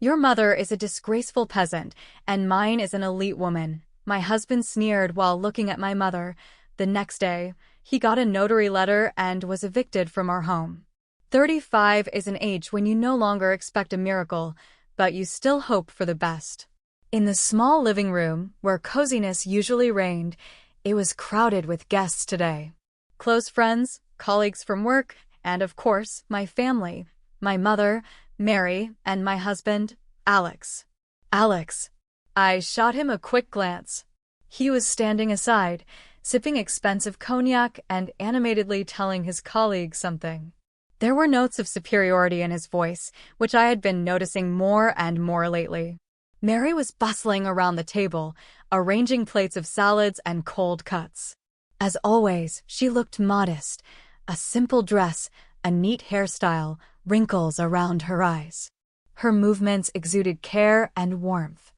Your mother is a disgraceful peasant, and mine is an elite woman. My husband sneered while looking at my mother. The next day, he got a notary letter and was evicted from our home. 35 is an age when you no longer expect a miracle, but you still hope for the best. In the small living room, where coziness usually reigned, it was crowded with guests today. Close friends, colleagues from work, and of course, my family. My mother, Mary, and my husband, Alex. Alex. I shot him a quick glance. He was standing aside, sipping expensive cognac and animatedly telling his colleague something. There were notes of superiority in his voice, which I had been noticing more and more lately. Mary was bustling around the table, arranging plates of salads and cold cuts. As always, she looked modest, a simple dress, a neat hairstyle, wrinkles around her eyes. Her movements exuded care and warmth.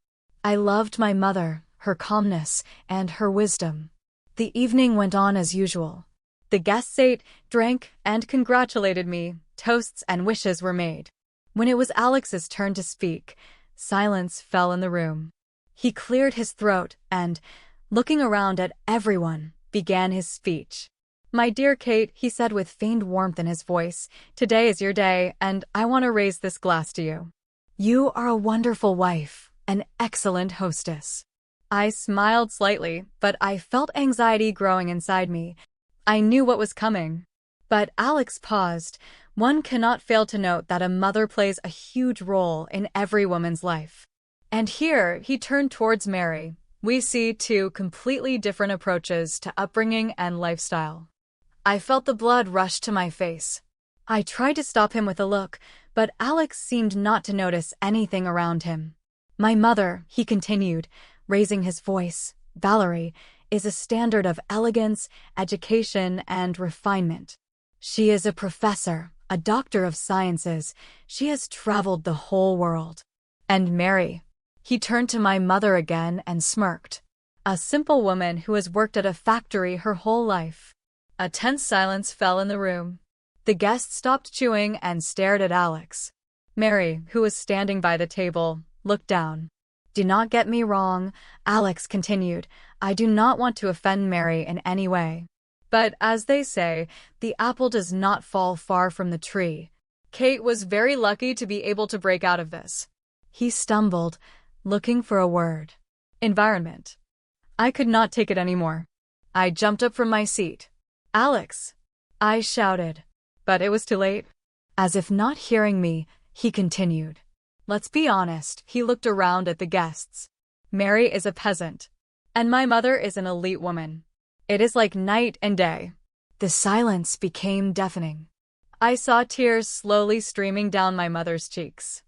I loved my mother, her calmness, and her wisdom. The evening went on as usual. The guests ate, drank, and congratulated me. Toasts and wishes were made. When it was Alex's turn to speak, silence fell in the room. He cleared his throat and, looking around at everyone, began his speech. "My dear Kate," he said with feigned warmth in his voice, "today is your day, and I want to raise this glass to you. You are a wonderful wife, an excellent hostess." I smiled slightly, but I felt anxiety growing inside me. I knew what was coming. But Alex paused. One cannot fail to note that a mother plays a huge role in every woman's life. And here, he turned towards Mary. We see two completely different approaches to upbringing and lifestyle. I felt the blood rush to my face. I tried to stop him with a look, but Alex seemed not to notice anything around him. "My mother," he continued, raising his voice, "Valerie, is a standard of elegance, education, and refinement. She is a professor, a doctor of sciences. She has traveled the whole world. And Mary," he turned to my mother again and smirked, "a simple woman who has worked at a factory her whole life." A tense silence fell in the room. The guests stopped chewing and stared at Alex. Mary, who was standing by the table, looked down. "Do not get me wrong," Alex continued. "I do not want to offend Mary in any way. But, as they say, the apple does not fall far from the tree. Kate was very lucky to be able to break out of this." He stumbled, looking for a word. "Environment." I could not take it anymore. I jumped up from my seat. "Alex!" I shouted. But it was too late. As if not hearing me, he continued. "Let's be honest." He looked around at the guests. "Mary is a peasant, and my mother is an elite woman. It is like night and day." The silence became deafening. I saw tears slowly streaming down my mother's cheeks.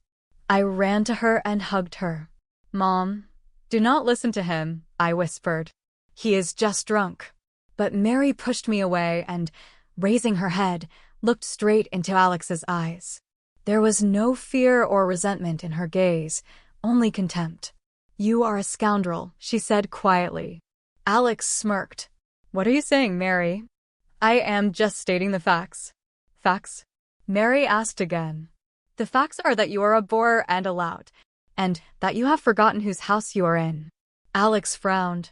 I ran to her and hugged her. "Mom, do not listen to him," I whispered. "He is just drunk." But Mary pushed me away and, raising her head, looked straight into Alex's eyes. There was no fear or resentment in her gaze, only contempt. "You are a scoundrel," she said quietly. Alex smirked. "What are you saying, Mary?" "I am just stating the facts." "Facts?" Mary asked again. "The facts are that you are a bore and a lout, and that you have forgotten whose house you are in." Alex frowned.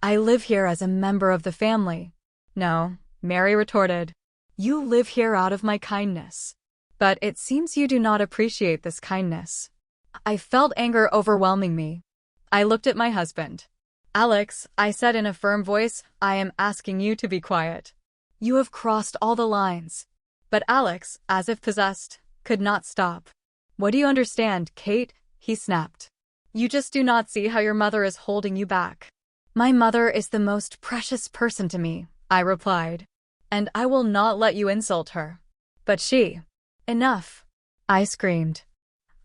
"I live here as a member of the family." "No," Mary retorted. "You live here out of my kindness. But it seems you do not appreciate this kindness." I felt anger overwhelming me. I looked at my husband. "Alex," I said in a firm voice, "I am asking you to be quiet. You have crossed all the lines." But Alex, as if possessed, could not stop. "What do you understand, Kate?" he snapped. "You just do not see how your mother is holding you back." "My mother is the most precious person to me," I replied, "and I will not let you insult her. But she—" "Enough!" I screamed.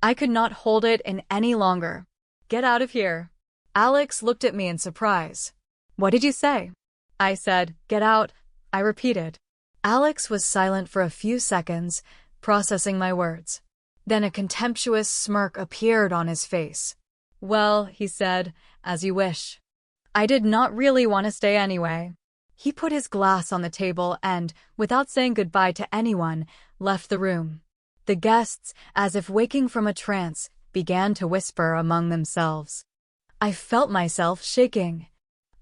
I could not hold it in any longer. "Get out of here." Alex looked at me in surprise. "What did you say?" I said, "Get out," I repeated. Alex was silent for a few seconds, processing my words. Then a contemptuous smirk appeared on his face. "Well," he said, "as you wish. I did not really want to stay anyway." He put his glass on the table and, without saying goodbye to anyone, left the room. The guests, as if waking from a trance, began to whisper among themselves. I felt myself shaking.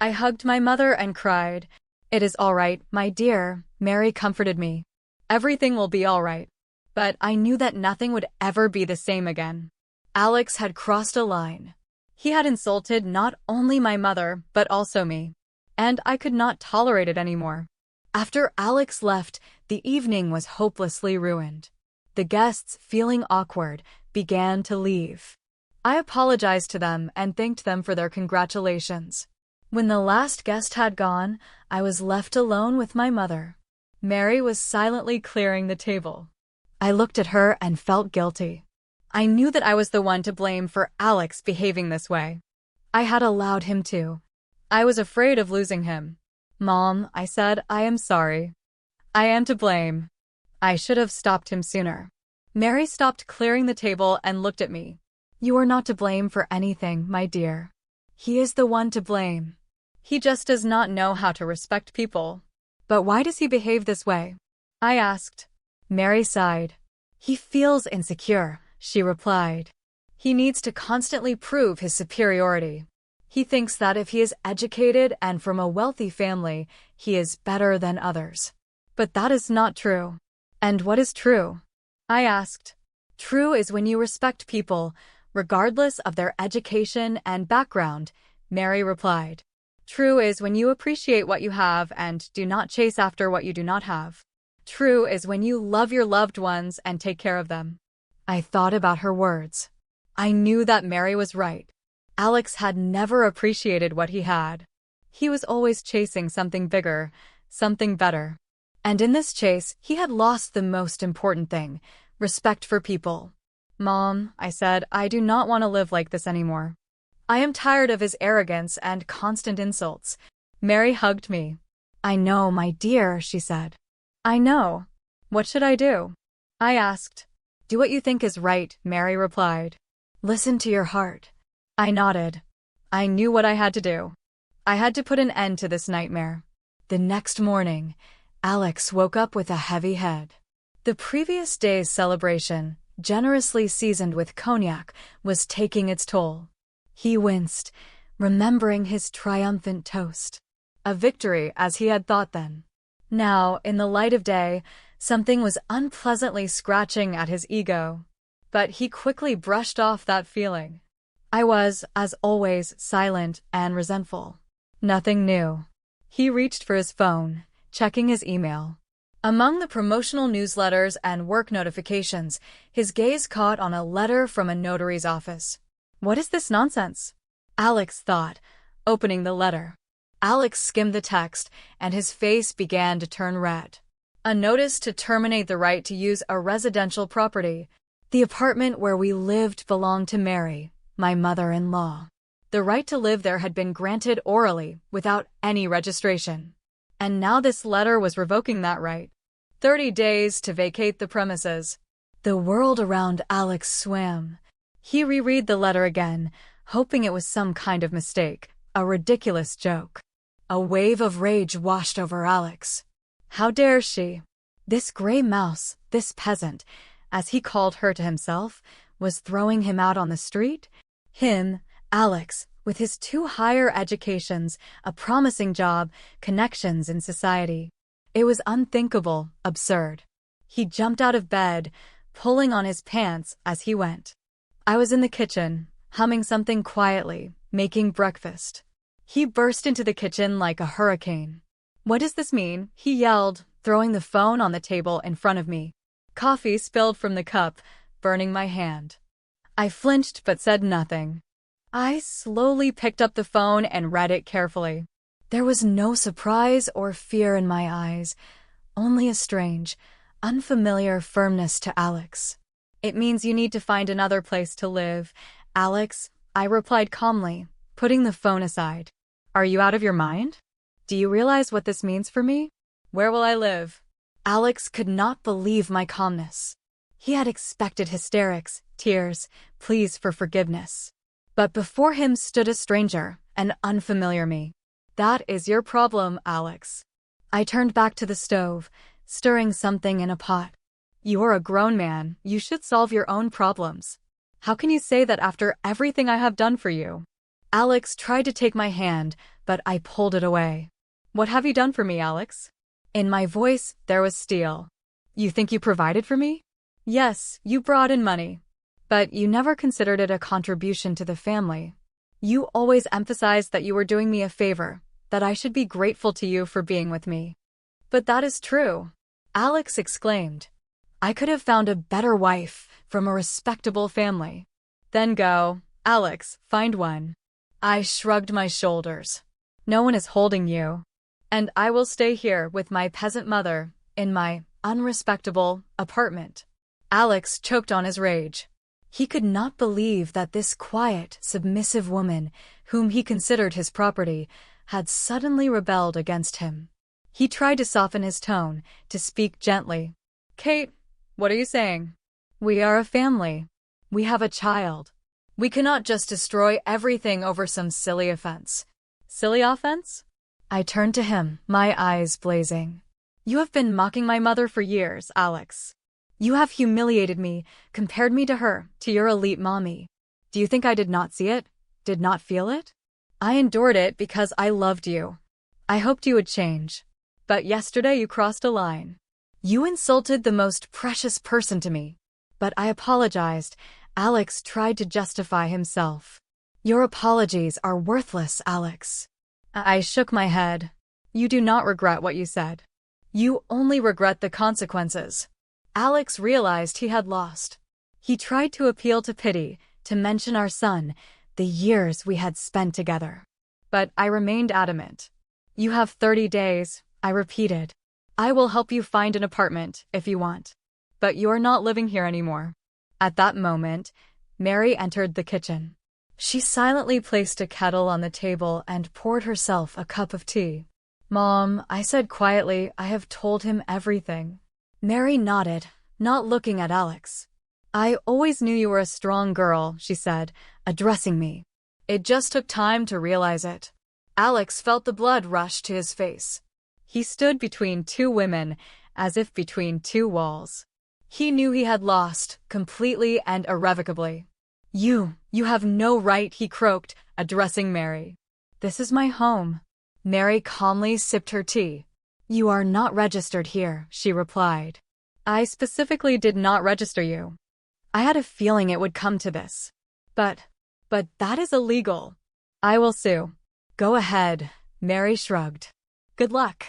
I hugged my mother and cried. It is all right, my dear, Mary comforted me. Everything will be all right. But I knew that nothing would ever be the same again. Alex had crossed a line. He had insulted not only my mother, but also me. And I could not tolerate it anymore. After Alex left, the evening was hopelessly ruined. The guests, feeling awkward, began to leave. I apologized to them and thanked them for their congratulations. When the last guest had gone, I was left alone with my mother. Mary was silently clearing the table. I looked at her and felt guilty. I knew that I was the one to blame for Alex behaving this way. I had allowed him to. I was afraid of losing him. Mom, I said, I am sorry. I am to blame. I should have stopped him sooner. Mary stopped clearing the table and looked at me. You are not to blame for anything, my dear. He is the one to blame. He just does not know how to respect people. But why does he behave this way? I asked. Mary sighed. He feels insecure, she replied. He needs to constantly prove his superiority. He thinks that if he is educated and from a wealthy family, he is better than others. But that is not true. And what is true? I asked. True is when you respect people, regardless of their education and background, Mary replied. True is when you appreciate what you have and do not chase after what you do not have. True is when you love your loved ones and take care of them. I thought about her words. I knew that Mary was right. Alex had never appreciated what he had. He was always chasing something bigger, something better. And in this chase, he had lost the most important thing, respect for people. Mom, I said, I do not want to live like this anymore. I am tired of his arrogance and constant insults. Mary hugged me. I know, my dear, she said. I know. What should I do? I asked. Do what you think is right, Mary replied. Listen to your heart. I nodded. I knew what I had to do. I had to put an end to this nightmare. The next morning, Alex woke up with a heavy head. The previous day's celebration, generously seasoned with cognac, was taking its toll. He winced, remembering his triumphant toast. A victory, as he had thought then. Now, in the light of day, something was unpleasantly scratching at his ego. But he quickly brushed off that feeling. I was, as always, silent and resentful. Nothing new. He reached for his phone, checking his email. Among the promotional newsletters and work notifications, his gaze caught on a letter from a notary's office. What is this nonsense? Alex thought, opening the letter. Alex skimmed the text, and his face began to turn red. A notice to terminate the right to use a residential property. The apartment where we lived belonged to Mary, my mother-in-law. The right to live there had been granted orally, without any registration. And now this letter was revoking that right. 30 days to vacate the premises. The world around Alex swam. He reread the letter again, hoping it was some kind of mistake, a ridiculous joke. A wave of rage washed over Alex. How dare she? This gray mouse, this peasant, as he called her to himself, was throwing him out on the street? Him, Alex, with his 2 higher educations, a promising job, connections in society. It was unthinkable, absurd. He jumped out of bed, pulling on his pants as he went. I was in the kitchen, humming something quietly, making breakfast. He burst into the kitchen like a hurricane. What does this mean? He yelled, throwing the phone on the table in front of me. Coffee spilled from the cup, burning my hand. I flinched but said nothing. I slowly picked up the phone and read it carefully. There was no surprise or fear in my eyes, only a strange, unfamiliar firmness to Alex. It means you need to find another place to live, Alex, I replied calmly, putting the phone aside. Are you out of your mind? Do you realize what this means for me? Where will I live? Alex could not believe my calmness. He had expected hysterics, tears, pleas for forgiveness. But before him stood a stranger, an unfamiliar me. That is your problem, Alex. I turned back to the stove, stirring something in a pot. You're a grown man, you should solve your own problems. How can you say that after everything I have done for you? Alex tried to take my hand, but I pulled it away. What have you done for me, Alex? In my voice, there was steel. You think you provided for me? Yes, you brought in money. But you never considered it a contribution to the family. You always emphasized that you were doing me a favor, that I should be grateful to you for being with me. But that is true, Alex exclaimed. I could have found a better wife from a respectable family. Then go, Alex, find one. I shrugged my shoulders. No one is holding you. And I will stay here with my peasant mother in my unrespectable apartment. Alex choked on his rage. He could not believe that this quiet, submissive woman, whom he considered his property, had suddenly rebelled against him. He tried to soften his tone, to speak gently. Kate, what are you saying? We are a family. We have a child. We cannot just destroy everything over some silly offense. Silly offense? I turned to him, my eyes blazing. You have been mocking my mother for years, Alex. You have humiliated me, compared me to her, to your elite mommy. Do you think I did not see it? Did not feel it? I endured it because I loved you. I hoped you would change. But yesterday you crossed a line. You insulted the most precious person to me. But I apologized. Alex tried to justify himself. Your apologies are worthless, Alex. I shook my head. You do not regret what you said. You only regret the consequences. Alex realized he had lost. He tried to appeal to pity, to mention our son, the years we had spent together. But I remained adamant. You have 30 days, I repeated. I will help you find an apartment, if you want. But you're not living here anymore. At that moment, Mary entered the kitchen. She silently placed a kettle on the table and poured herself a cup of tea. Mom, I said quietly, I have told him everything. Mary nodded, not looking at Alex. I always knew you were a strong girl, she said, addressing me. It just took time to realize it. Alex felt the blood rush to his face. He stood between two women, as if between two walls. He knew he had lost, completely and irrevocably. You have no right, he croaked, addressing Mary. This is my home. Mary calmly sipped her tea. You are not registered here, she replied. I specifically did not register you. I had a feeling it would come to this. But that is illegal. I will sue. Go ahead, Mary shrugged. Good luck.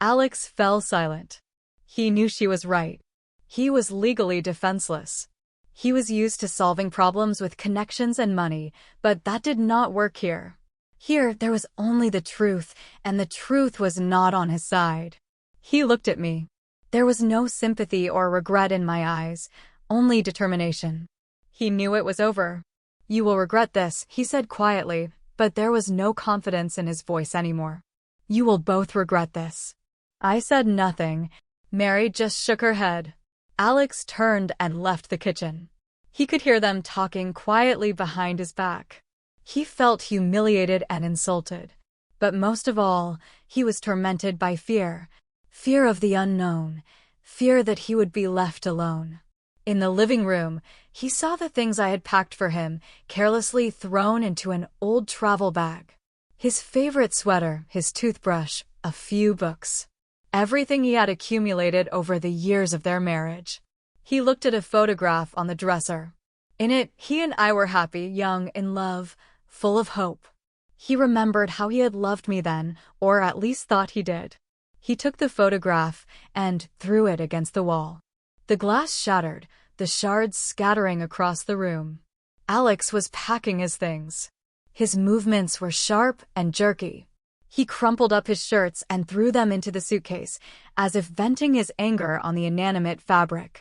Alex fell silent. He knew she was right. He was legally defenseless. He was used to solving problems with connections and money, but that did not work here. Here, there was only the truth, and the truth was not on his side. He looked at me. There was no sympathy or regret in my eyes, only determination. He knew it was over. You will regret this, he said quietly, but there was no confidence in his voice anymore. You will both regret this. I said nothing. Mary just shook her head. Alex turned and left the kitchen. He could hear them talking quietly behind his back. He felt humiliated and insulted. But most of all, he was tormented by fear. Fear of the unknown. Fear that he would be left alone. In the living room, he saw the things I had packed for him, carelessly thrown into an old travel bag. His favorite sweater, his toothbrush, a few books. Everything he had accumulated over the years of their marriage. He looked at a photograph on the dresser. In it, he and I were happy, young, in love, full of hope. He remembered how he had loved me then, or at least thought he did. He took the photograph and threw it against the wall. The glass shattered, the shards scattering across the room. Alex was packing his things. His movements were sharp and jerky. He crumpled up his shirts and threw them into the suitcase, as if venting his anger on the inanimate fabric.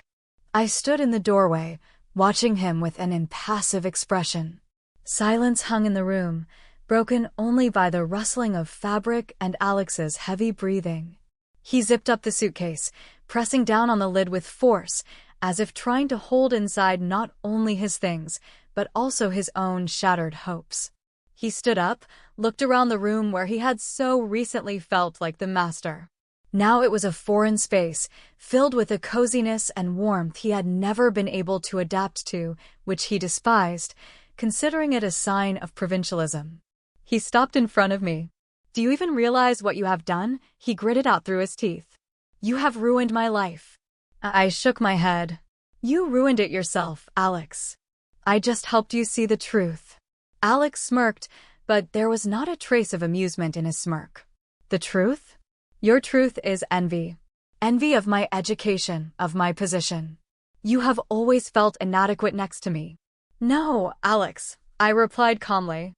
I stood in the doorway, watching him with an impassive expression. Silence hung in the room, broken only by the rustling of fabric and Alex's heavy breathing. He zipped up the suitcase, pressing down on the lid with force, as if trying to hold inside not only his things, but also his own shattered hopes. He stood up, looked around the room where he had so recently felt like the master. Now it was a foreign space, filled with a coziness and warmth he had never been able to adapt to, which he despised, considering it a sign of provincialism. He stopped in front of me. "Do you even realize what you have done?" he gritted out through his teeth. "You have ruined my life." I shook my head. "You ruined it yourself, Alex. I just helped you see the truth." Alex smirked, but there was not a trace of amusement in his smirk. "The truth? Your truth is envy. Envy of my education, of my position. You have always felt inadequate next to me." "No, Alex," I replied calmly.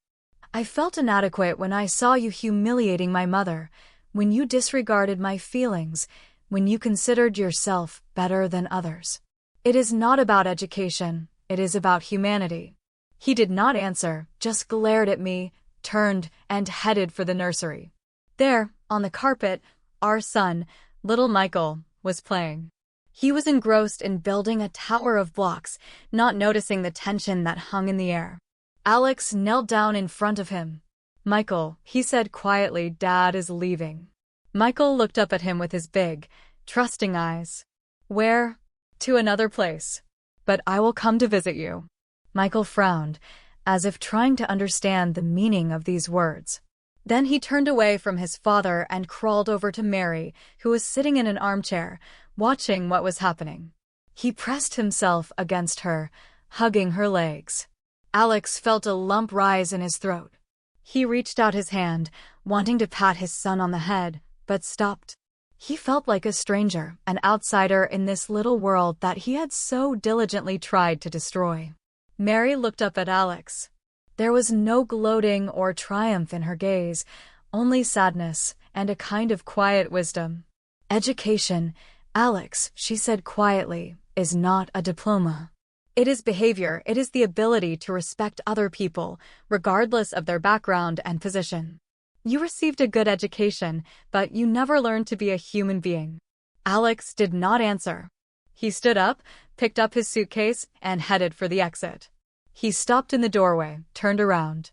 "I felt inadequate when I saw you humiliating my mother, when you disregarded my feelings, when you considered yourself better than others. It is not about education, it is about humanity." He did not answer, just glared at me, turned, and headed for the nursery. There, on the carpet, our son, little Michael, was playing. He was engrossed in building a tower of blocks, not noticing the tension that hung in the air. Alex knelt down in front of him. "Michael," he said quietly, "Dad is leaving." Michael looked up at him with his big, trusting eyes. "Where?" "To another place. But I will come to visit you." Michael frowned, as if trying to understand the meaning of these words. Then he turned away from his father and crawled over to Mary, who was sitting in an armchair, watching what was happening. He pressed himself against her, hugging her legs. Alex felt a lump rise in his throat. He reached out his hand, wanting to pat his son on the head, but stopped. He felt like a stranger, an outsider in this little world that he had so diligently tried to destroy. Mary looked up at Alex. There was no gloating or triumph in her gaze, only sadness and a kind of quiet wisdom. "Education, Alex," she said quietly, "is not a diploma. It is behavior, it is the ability to respect other people, regardless of their background and position. You received a good education, but you never learned to be a human being." Alex did not answer. He stood up, picked up his suitcase, and headed for the exit. He stopped in the doorway, turned around.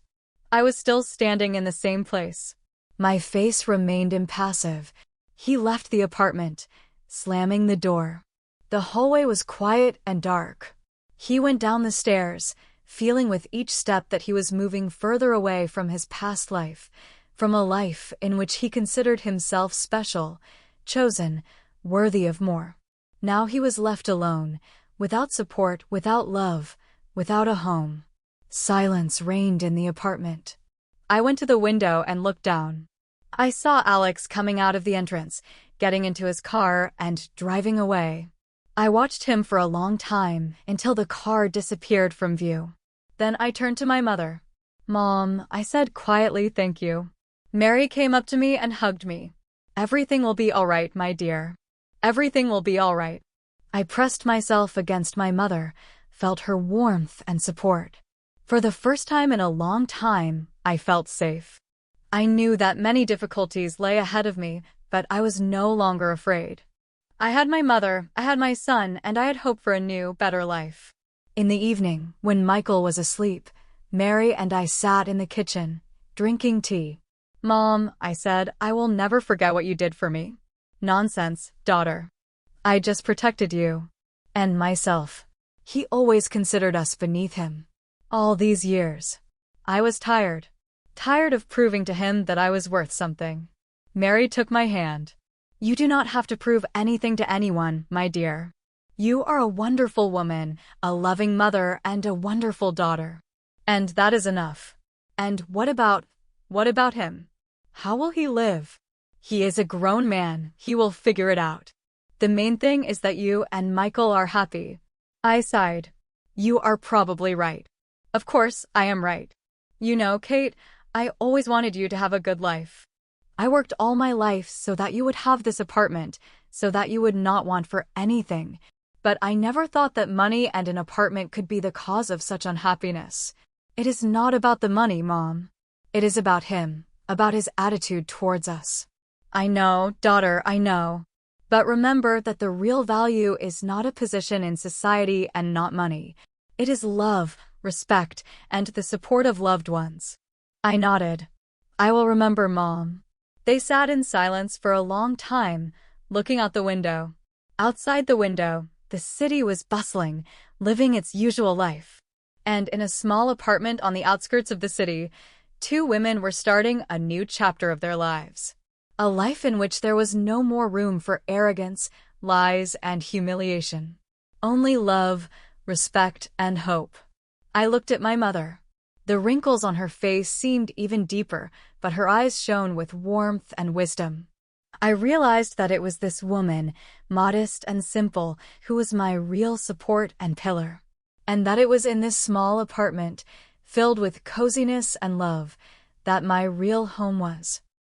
I was still standing in the same place. My face remained impassive. He left the apartment, slamming the door. The hallway was quiet and dark. He went down the stairs, feeling with each step that he was moving further away from his past life, from a life in which he considered himself special, chosen, worthy of more. Now he was left alone, without support, without love, without a home. Silence reigned in the apartment. I went to the window and looked down. I saw Alex coming out of the entrance, getting into his car, and driving away. I watched him for a long time, until the car disappeared from view. Then I turned to my mother. "Mom," I said quietly, "thank you." Mary came up to me and hugged me. "Everything will be all right, my dear. Everything will be all right." I pressed myself against my mother, felt her warmth and support. For the first time in a long time, I felt safe. I knew that many difficulties lay ahead of me, but I was no longer afraid. I had my mother, I had my son, and I had hope for a new, better life. In the evening, when Michael was asleep, Mary and I sat in the kitchen, drinking tea. "Mom," I said, "I will never forget what you did for me." "Nonsense, daughter. I just protected you. And myself." He always considered us beneath him. All these years. I was tired. Tired of proving to him that I was worth something. Mary took my hand. "You do not have to prove anything to anyone, my dear. You are a wonderful woman, a loving mother, and a wonderful daughter. And that is enough. And what about him? How will he live? He is a grown man, he will figure it out. The main thing is that you and Michael are happy." I sighed. "You are probably right. Of course, I am right. You know, Kate, I always wanted you to have a good life. I worked all my life so that you would have this apartment, so that you would not want for anything. But I never thought that money and an apartment could be the cause of such unhappiness. It is not about the money, Mom. It is about him, about his attitude towards us." "I know, daughter, I know. But remember that the real value is not a position in society and not money. It is love, respect, and the support of loved ones." I nodded. "I will remember, Mom." They sat in silence for a long time, looking out the window. Outside the window, the city was bustling, living its usual life. And in a small apartment on the outskirts of the city, two women were starting a new chapter of their lives. A life in which there was no more room for arrogance, lies, and humiliation. Only love, respect, and hope. I looked at my mother. The wrinkles on her face seemed even deeper, but her eyes shone with warmth and wisdom. I realized that it was this woman, modest and simple, who was my real support and pillar. And that it was in this small apartment, filled with coziness and love, that my real home was.